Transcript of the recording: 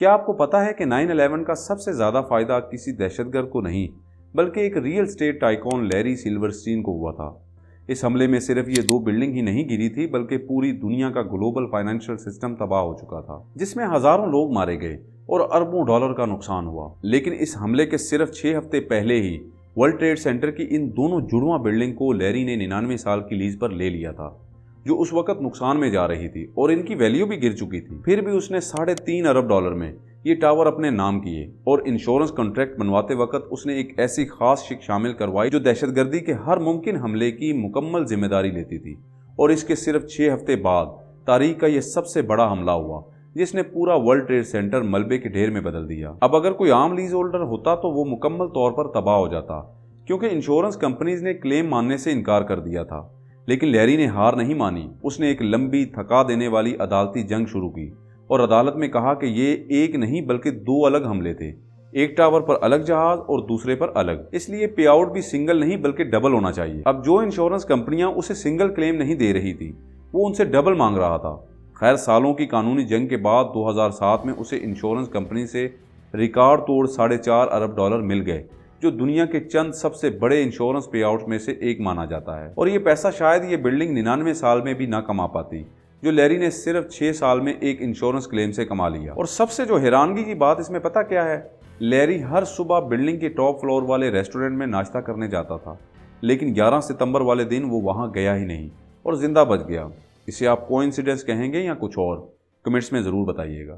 क्या आपको पता है कि 9/11 का सबसे ज़्यादा फायदा किसी दहशतगर्द को नहीं बल्कि एक रियल स्टेट टाइकॉन लैरी सिल्वरस्टीन को हुआ था। इस हमले में सिर्फ ये दो बिल्डिंग ही नहीं गिरी थी बल्कि पूरी दुनिया का ग्लोबल फाइनेंशियल सिस्टम तबाह हो चुका था, जिसमें हजारों लोग मारे गए और अरबों डॉलर का नुकसान हुआ। लेकिन इस हमले के सिर्फ 6 हफ्ते पहले ही वर्ल्ड ट्रेड सेंटर की इन दोनों जुड़वा बिल्डिंग को लैरी ने 99 साल की लीज पर ले लिया था, जो उस वक्त नुकसान में जा रही थी और इनकी वैल्यू भी गिर चुकी थी। फिर भी उसने $3.5 अरब में ये टावर अपने नाम किए और इंश्योरेंस कॉन्ट्रैक्ट बनवाते वक्त उसने एक ऐसी खास शिक शामिल करवाई जो दहशतगर्दी के हर मुमकिन हमले की मुकम्मल जिम्मेदारी लेती थी। और इसके सिर्फ 6 हफ्ते बाद तारीख का यह सबसे बड़ा हमला हुआ जिसने पूरा वर्ल्ड ट्रेड सेंटर मलबे के ढेर में बदल दिया। अब अगर कोई आम लीज होल्डर होता तो वो मुकम्मल तौर पर तबाह हो जाता, क्योंकि इंश्योरेंस कंपनीज ने क्लेम मानने से इनकार कर दिया था। लेकिन लैरी ने हार नहीं मानी। उसने एक लंबी थका देने वाली अदालती जंग शुरू की और अदालत में कहा कि ये एक नहीं बल्कि 2 अलग हमले थे, एक टावर पर अलग जहाज और दूसरे पर अलग, इसलिए पे आउट भी सिंगल नहीं बल्कि डबल होना चाहिए। अब जो इंश्योरेंस कंपनियां उसे सिंगल क्लेम नहीं दे रही थी वो उनसे डबल मांग रहा था। खैर, सालों की कानूनी जंग के बाद 2007 में उसे इंश्योरेंस कंपनी से रिकॉर्ड तोड़ $4.5 अरब मिल गए, जो दुनिया के चंद सबसे बड़े इंश्योरेंस पे आउट में से एक माना जाता है। और ये पैसा शायद ये बिल्डिंग 99 साल में भी ना कमा पाती, जो लैरी ने सिर्फ 6 साल में एक इंश्योरेंस क्लेम से कमा लिया। और सबसे जो हैरानगी की बात इसमें पता क्या है, लैरी हर सुबह बिल्डिंग के टॉप फ्लोर वाले रेस्टोरेंट में नाश्ता करने जाता था, लेकिन 11 सितंबर वाले दिन वो वहां गया ही नहीं और जिंदा बच गया। इसे आप कोइंसिडेंस कहेंगे या कुछ और? कमेंट्स में ज़रूर बताइएगा।